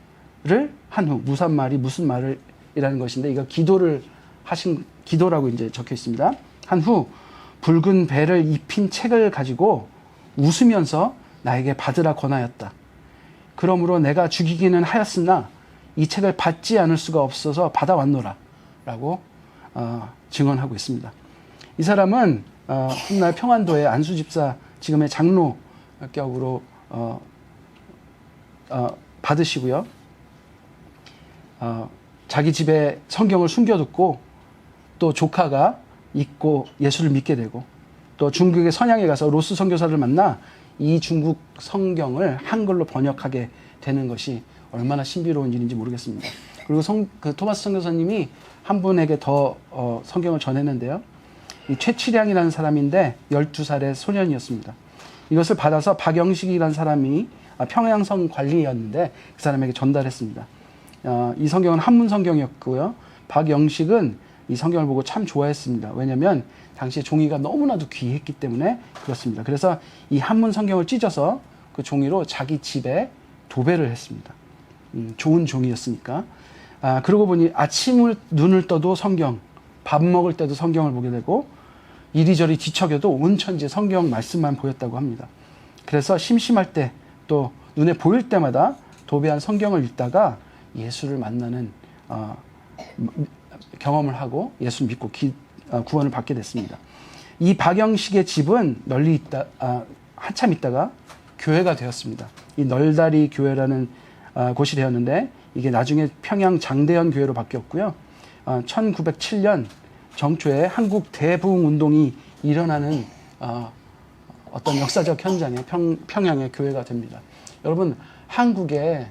한 후, 무산말이 무슨 말이라는 것인데 이거 기도라고 이제 적혀 있습니다. 한 후 붉은 배를 입힌 책을 가지고 웃으면서 나에게 받으라 권하였다. 그러므로 내가 죽이기는 하였으나 이 책을 받지 않을 수가 없어서 받아왔노라 라고 증언하고 있습니다. 이 사람은 훗날 평안도의 안수집사 지금의 장로 격으로 받으시고요. 자기 집에 성경을 숨겨뒀고 또 조카가 읽고 예수를 믿게 되고 또 중국의 선양에 가서 로스 선교사를 만나 이 중국 성경을 한글로 번역하게 되는 것이 얼마나 신비로운 일인지 모르겠습니다. 그리고 토마스 선교사님이 한 분에게 더 성경을 전했는데요. 이 최치량이라는 사람인데 12살의 소년이었습니다. 이것을 받아서 박영식이라는 사람이 평양성 관리였는데 그 사람에게 전달했습니다. 이 성경은 한문 성경이었고요. 박영식은 이 성경을 보고 참 좋아했습니다. 왜냐하면 당시에 종이가 너무나도 귀했기 때문에 그렇습니다. 그래서 이 한문 성경을 찢어서 그 종이로 자기 집에 도배를 했습니다. 좋은 종이였으니까. 그러고 보니 아침을 눈을 떠도 성경, 밥 먹을 때도 성경을 보게 되고 이리저리 뒤척여도 온 천지에 성경 말씀만 보였다고 합니다. 그래서 심심할 때 또 눈에 보일 때마다 도배한 성경을 읽다가 예수를 만나는 경험을 하고 예수를 믿고 구원을 받게 됐습니다. 이 박영식의 집은 널리 한참 있다가 교회가 되었습니다. 이 널다리 교회라는 곳이 되었는데 이게 나중에 평양 장대현 교회로 바뀌었고요. 1907년 정초에 한국 대부흥 운동이 일어나는 어떤 역사적 현장에 평양의 교회가 됩니다. 여러분, 한국에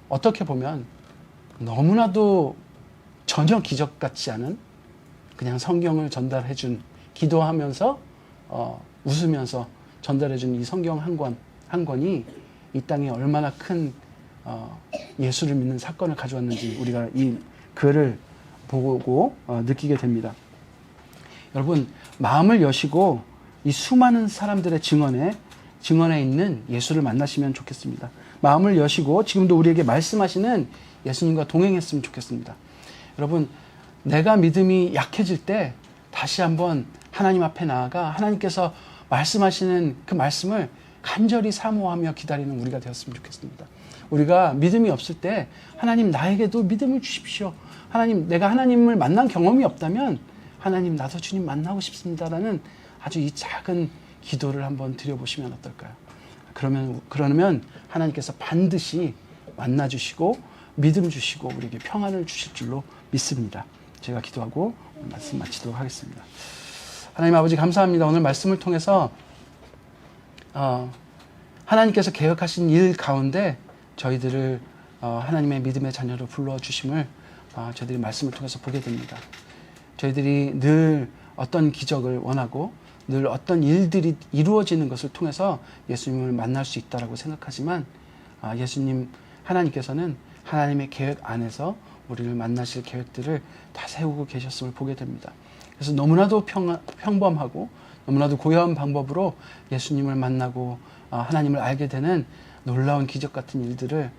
어떻게 보면 너무나도 전혀 기적 같지 않은 그냥 성경을 전달해준, 기도하면서 웃으면서 전달해준 이 성경 한 권이 이 땅에 얼마나 큰 예수를 믿는 사건을 가져왔는지 우리가 이 글을 보고 느끼게 됩니다. 여러분, 마음을 여시고 이 수많은 사람들의 증언에 있는 예수를 만나시면 좋겠습니다. 마음을 여시고 지금도 우리에게 말씀하시는 예수님과 동행했으면 좋겠습니다. 여러분, 내가 믿음이 약해질 때 다시 한번 하나님 앞에 나아가 하나님께서 말씀하시는 그 말씀을 간절히 사모하며 기다리는 우리가 되었으면 좋겠습니다. 우리가 믿음이 없을 때 하나님 나에게도 믿음을 주십시오. 하나님, 내가 하나님을 만난 경험이 없다면 하나님, 나도 주님 만나고 싶습니다라는 아주 이 작은 기도를 한번 드려보시면 어떨까요? 그러면 하나님께서 반드시 만나주시고 믿음 주시고 우리에게 평안을 주실 줄로 믿습니다. 제가 기도하고 말씀 마치도록 하겠습니다. 하나님 아버지, 감사합니다. 오늘 말씀을 통해서 하나님께서 계획하신 일 가운데 저희들을 하나님의 믿음의 자녀로 불러주심을 저희들이 말씀을 통해서 보게 됩니다. 저희들이 늘 어떤 기적을 원하고 늘 어떤 일들이 이루어지는 것을 통해서 예수님을 만날 수 있다고 생각하지만 예수님, 하나님께서는 하나님의 계획 안에서 우리를 만나실 계획들을 다 세우고 계셨음을 보게 됩니다. 그래서 너무나도 평범하고 너무나도 고요한 방법으로 예수님을 만나고 하나님을 알게 되는 놀라운 기적 같은 일들을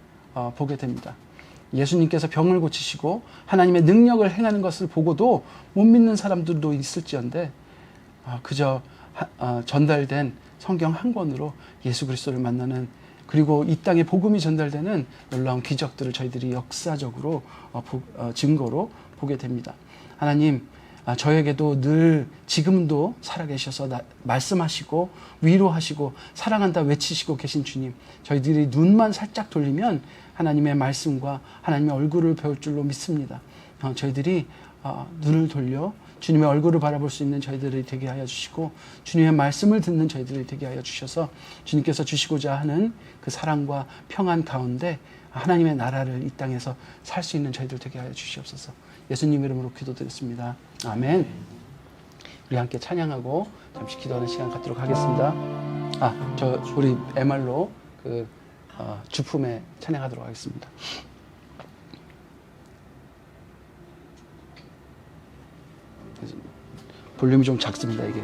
보게 됩니다. 예수님께서 병을 고치시고 하나님의 능력을 행하는 것을 보고도 못 믿는 사람들도 있을지언데 그저 전달된 성경 한 권으로 예수 그리스도를 만나는, 그리고 이 땅에 복음이 전달되는 놀라운 기적들을 저희들이 역사적으로 증거로 보게 됩니다. 하나님, 저에게도 늘 지금도 살아계셔서 말씀하시고 위로하시고 사랑한다 외치시고 계신 주님, 저희들이 눈만 살짝 돌리면 하나님의 말씀과 하나님의 얼굴을 배울 줄로 믿습니다. 저희들이 눈을 돌려 주님의 얼굴을 바라볼 수 있는 저희들이 되게 하여 주시고 주님의 말씀을 듣는 저희들이 되게 하여 주셔서 주님께서 주시고자 하는 그 사랑과 평안 가운데 하나님의 나라를 이 땅에서 살 수 있는 저희들 되게 하여 주시옵소서. 예수님 이름으로 기도드렸습니다. 아멘. 우리 함께 찬양하고 잠시 기도하는 시간 갖도록 하겠습니다. 우리 MR로 주품에 찬양하도록 하겠습니다. 볼륨이 좀 작습니다, 이게.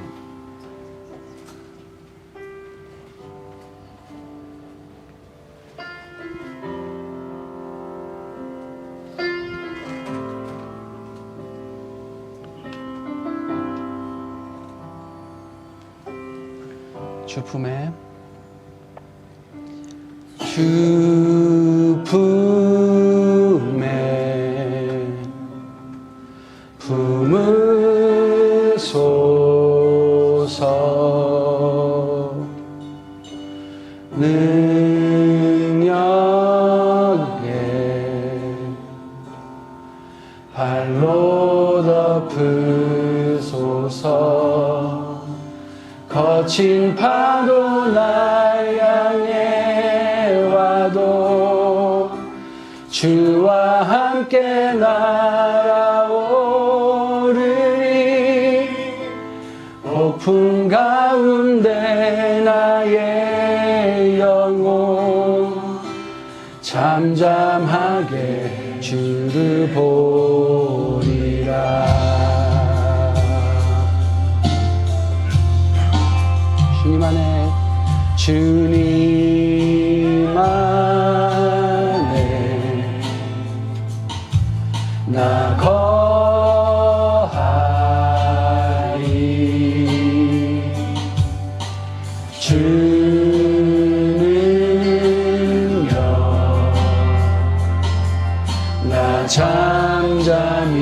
주품에 품으소서 능력에 발로 덮으소서 거친 파도 날 향해 와도 주와 함께 날아오르니 폭풍 가운데 나의 영혼 잠잠하게 주를 보리라. 주님 안에 주님 안에 나 거하리 주 능력 나 잠잠히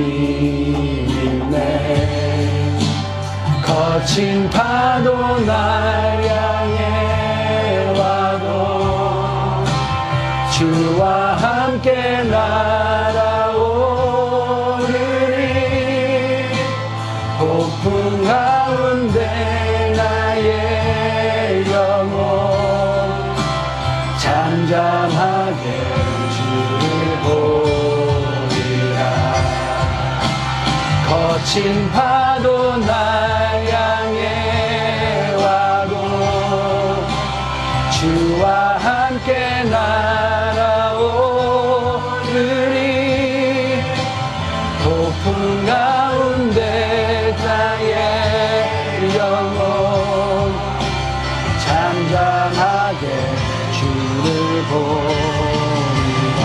믿네 거친 파도 날 향해 와도 주와 함께 날아오르니 폭풍 가운데 나의 영혼 잠잠하게 주를 보리라. 거친 파도 날 향해 와도 주와 함께 날아오르니 폭풍 가운데 나의 영혼 잠잠하게 주를 보리라.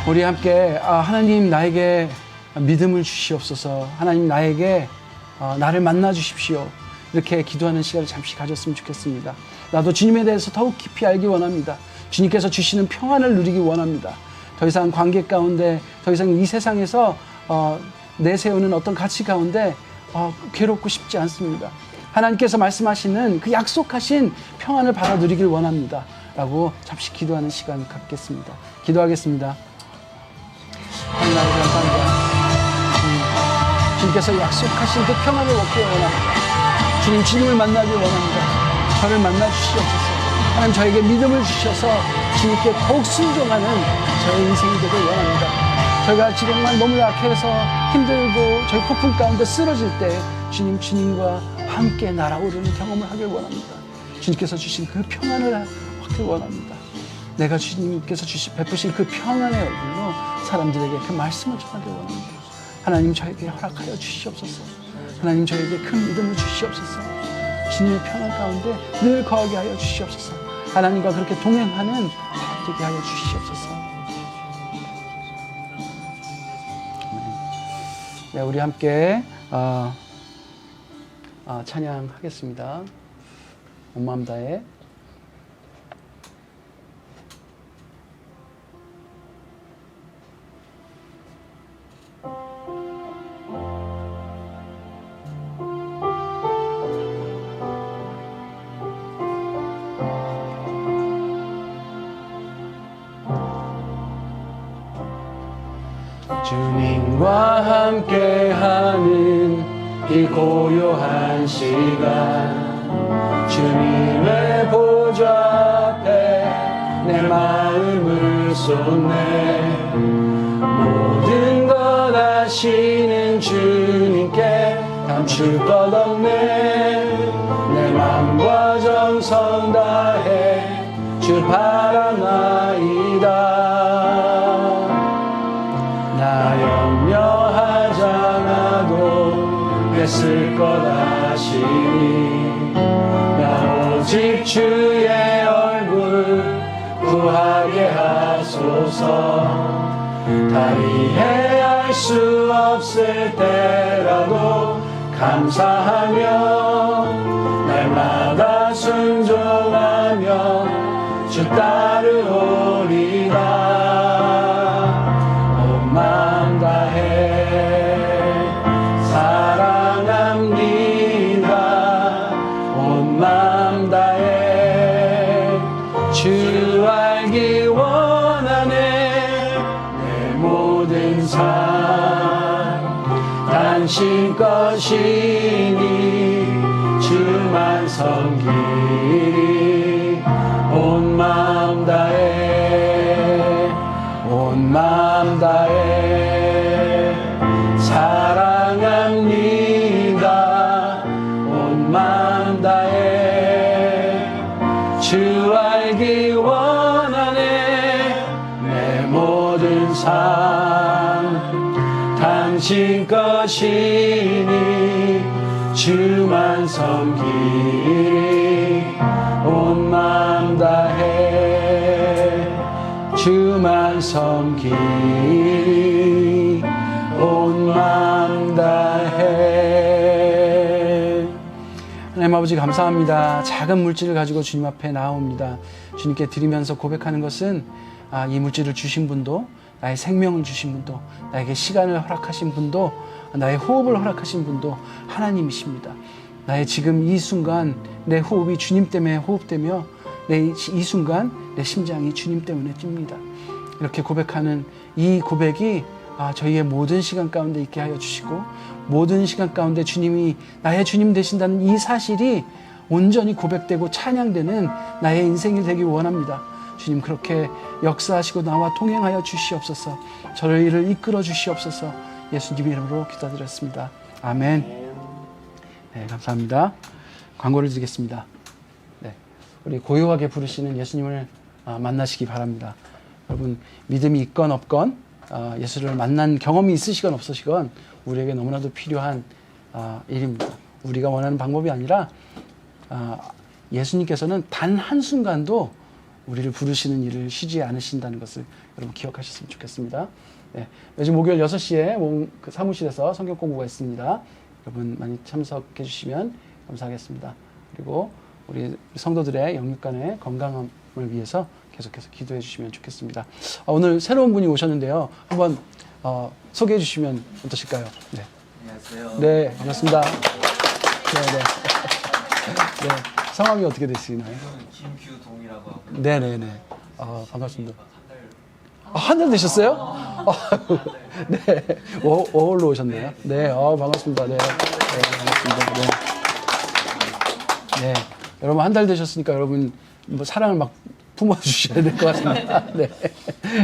우리 함께 하나님 나에게 믿음을 주시옵소서. 하나님 나에게 나를 만나 주십시오. 이렇게 기도하는 시간을 잠시 가졌으면 좋겠습니다. 나도 주님에 대해서 더욱 깊이 알기 원합니다. 주님께서 주시는 평안을 누리기 원합니다. 더 이상 관계 가운데, 더 이상 이 세상에서 내세우는 어떤 가치 가운데 괴롭고 싶지 않습니다. 하나님께서 말씀하시는 그 약속하신 평안을 받아 누리길 원합니다. 라고 잠시 기도하는 시간을 갖겠습니다. 기도하겠습니다. 하나님 감사합니다. 주님께서 약속하신 그 평안을 얻기 원합니다. 주님, 주님을 만나길 원합니다. 저를 만나 주시옵소서. 하나님, 저에게 믿음을 주셔서 주님께 더욱 순종하는 저의 인생이 되길 원합니다. 저희가 지금만 너무 약해서 힘들고 저희 폭풍 가운데 쓰러질 때 주님과 함께 날아오르는 경험을 하길 원합니다. 주님께서 주신 그 평안을 얻길 원합니다. 내가 주님께서 베푸신 그 평안의 얼굴로 사람들에게 그 말씀을 전하길 원합니다. 하나님, 저에게 허락하여 주시옵소서. 하나님, 저에게 큰 믿음을 주시옵소서. 주님의 평안 가운데 늘 거하게 하여 주시옵소서. 하나님과 그렇게 동행하는 되게 하여 주시옵소서. 네, 우리 함께 찬양하겠습니다. 온 마음 다해. 주님 주님과 함께하는 이 고요한 시간 주님의 보좌 앞에 내 마음을 쏟네 모든 것 아시는 주님께 감출 것 없네 내 맘과 정성 다해 주 바라나이다 나 염려하잖아도 애쓸 것 아시니 나 오직 주의 얼굴 구하게 하소서 다 이해할 수 없을 때라도 감사하며 날마다 순종하며 주 따르오리다 온 마음 다해 사랑합니다 온 마음 다해 주 알기 원하네 내 모든 삶 당신 것이니 주만 섬기리 온 마음 다해 온 마음 다해 사랑합니다 온 마음 다해 주 알기 원하네 내 모든 삶 당신 것이니 주만 섬기리 온 마음 다해 주만 섬기리 온 마음 다해 하나님 아버지 감사합니다. 작은 물질을 가지고 주님 앞에 나옵니다. 주님께 드리면서 고백하는 것은 이 물질을 주신 분도 나의 생명을 주신 분도 나에게 시간을 허락하신 분도 나의 호흡을 허락하신 분도 하나님이십니다. 나의 지금 이 순간 내 호흡이 주님 때문에 호흡되며 이 순간 내 심장이 주님 때문에 뜁니다. 이렇게 고백하는 이 고백이 저희의 모든 시간 가운데 있게 하여 주시고 모든 시간 가운데 주님이 나의 주님 되신다는 이 사실이 온전히 고백되고 찬양되는 나의 인생이 되길 원합니다. 주님 그렇게 역사하시고 나와 동행하여 주시옵소서. 저를 이끌어 주시옵소서. 예수님 이름으로 기도드렸습니다. 아멘. 네, 감사합니다. 광고를 드리겠습니다. 네, 우리 고요하게 부르시는 예수님을 만나시기 바랍니다. 여러분 믿음이 있건 없건 예수를 만난 경험이 있으시건 없으시건 우리에게 너무나도 필요한 일입니다. 우리가 원하는 방법이 아니라 예수님께서는 단 한순간도 우리를 부르시는 일을 쉬지 않으신다는 것을 여러분 기억하셨으면 좋겠습니다. 네, 매주 목요일 6시에 그 사무실에서 성경 공부가 있습니다. 여러분 많이 참석해 주시면 감사하겠습니다. 그리고 우리 성도들의 영육간의 건강함을 위해서 계속해서 기도해 주시면 좋겠습니다. 오늘 새로운 분이 오셨는데요. 한번 소개해 주시면 어떠실까요? 네. 안녕하세요. 네, 반갑습니다. 네, 네. 네, 성함이 어떻게 되시나요? 저는 김규동이라고 하고. 네, 네, 네. 반갑습니다. 한 달 되셨어요? 네, 월로 오셨네요. 네, 반갑습니다. 네, 반갑습니다. 네, 여러분 한 달 되셨으니까 여러분 뭐 사랑을 막 품어주셔야 될 것 같습니다. 네,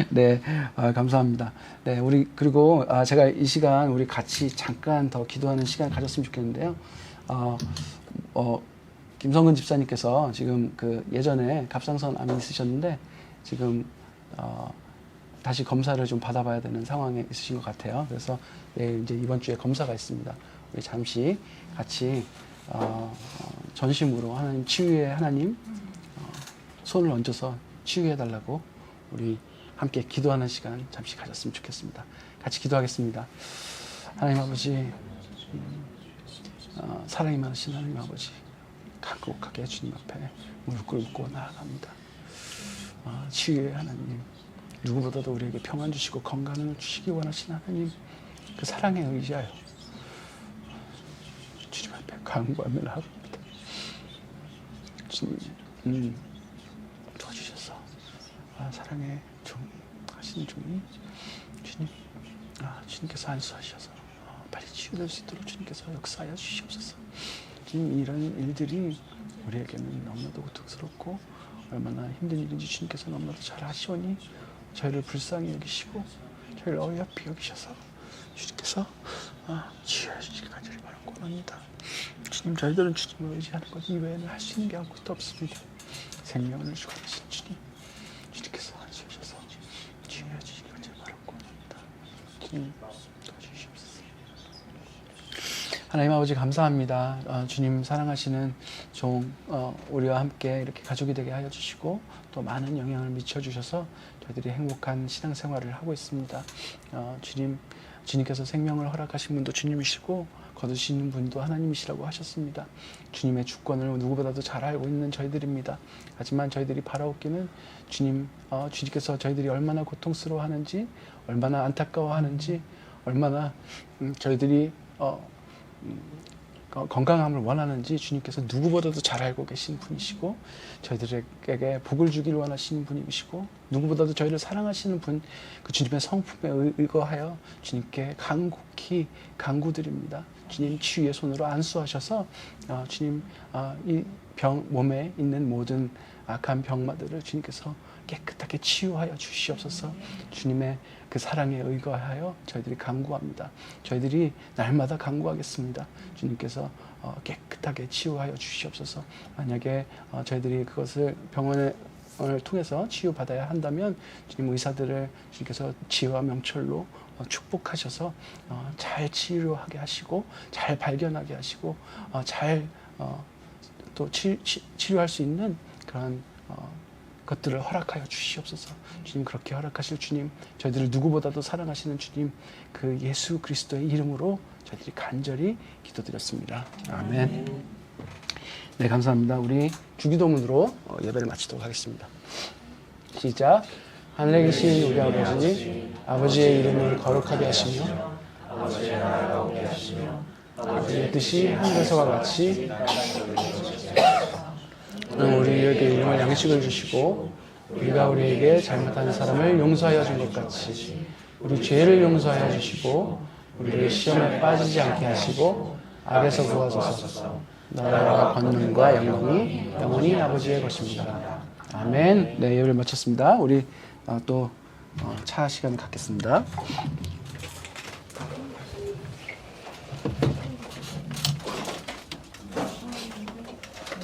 네, 감사합니다. 네, 우리 그리고 제가 이 시간 우리 같이 잠깐 더 기도하는 시간 가졌으면 좋겠는데요. 김성근 집사님께서 지금 그 예전에 갑상선 암이 있으셨는데 지금 다시 검사를 좀 받아봐야 되는 상황에 있으신 것 같아요. 그래서 내일 이제 이번 주에 검사가 있습니다. 우리 잠시 같이 전심으로 하나님 치유의 하나님 손을 얹어서 치유해달라고 우리 함께 기도하는 시간 잠시 가졌으면 좋겠습니다. 같이 기도하겠습니다. 하나님 아버지, 사랑이 많으신 하나님 아버지, 간곡하게 주님 앞에 무릎 꿇고 나아갑니다. 치유의 하나님, 누구보다도 우리에게 평안 주시고 건강을 주시기 원하시는 하나님, 그 사랑에 의지하여 주님 앞에 간구하며 나아갑니다. 주님, 도와주셔서 사랑의 종 하시는 종이 주님 주님께서 안수하셔서 빨리 치유될 수 있도록 주님께서 역사하여 주시옵소서. 주님, 이런 일들이 우리에게는 너무나도 고통스럽고 얼마나 힘든 일인지 주님께서 너무나도 잘 아시오니 저희를 불쌍히 여기시고 저희를 어여삐 여기셔서 주님께서 치유해 주시기 간절히 바라고 합니다. 주님, 저희들은 주님을 의지하는 것 이외에는 할 수 있는 게 아무것도 없습니다. 생명을 주관하신 주님, 주님께서 안수하셔서 치유해 주시기 간절히 바라고 합니다. 주님, 도와주시옵소서. 하나님 아버지, 감사합니다. 주님 사랑하시는 종 우리와 함께 이렇게 가족이 되게 하여 주시고 또 많은 영향을 미쳐주셔서 저희들이 행복한 신앙생활을 하고 있습니다. 주님께서 생명을 허락하신 분도 주님이시고 거두시는 분도 하나님이시라고 하셨습니다. 주님의 주권을 누구보다도 잘 알고 있는 저희들입니다. 하지만 저희들이 바라옵기는 주님께서 저희들이 얼마나 고통스러워하는지, 얼마나 안타까워하는지, 얼마나 저희들이 건강함을 원하는지 주님께서 누구보다도 잘 알고 계신 분이시고 저희들에게 복을 주기를 원하시는 분이시고 누구보다도 저희를 사랑하시는 분, 그 주님의 성품에 의거하여 주님께 간곡히 간구드립니다. 주님, 치유의 손으로 안수하셔서 주님, 이 몸에 있는 모든 악한 병마들을 주님께서 깨끗하게 치유하여 주시옵소서. 주님의 그 사랑에 의거하여 저희들이 간구합니다. 저희들이 날마다 간구하겠습니다. 주님께서 깨끗하게 치유하여 주시옵소서. 만약에 저희들이 그것을 병원을 통해서 치유받아야 한다면 주님, 의사들을 주님께서 지혜와 명철로 축복하셔서 잘 치료하게 하시고 잘 발견하게 하시고 잘 또 치료할 수 있는 그런 것들을 허락하여 주시옵소서. 주님, 그렇게 허락하실 주님, 저희들을 누구보다도 사랑하시는 주님, 그 예수 그리스도의 이름으로 저희들이 간절히 기도드렸습니다. 아멘. 네, 감사합니다. 우리 주기도문으로 예배를 마치도록 하겠습니다. 시작. 하늘에 계신 우리 아버지, 아버지의 이름을 거룩하게 하시며 아버지의 나라가 오게 하시며 아버지의 뜻이 하늘에서와 같이 우리에게 일용할 양식을 주시고 우리가 우리에게 잘못하는 사람을 용서하여 준 것 같이 우리 죄를 용서하여 주시고 우리를 시험에 빠지지 않게 하시고 악에서 구하소서. 나라와 권능과 영광이 영원히 아버지의 것입니다. 아멘. 네, 예배를 마쳤습니다. 우리 또 차 시간을 갖겠습니다.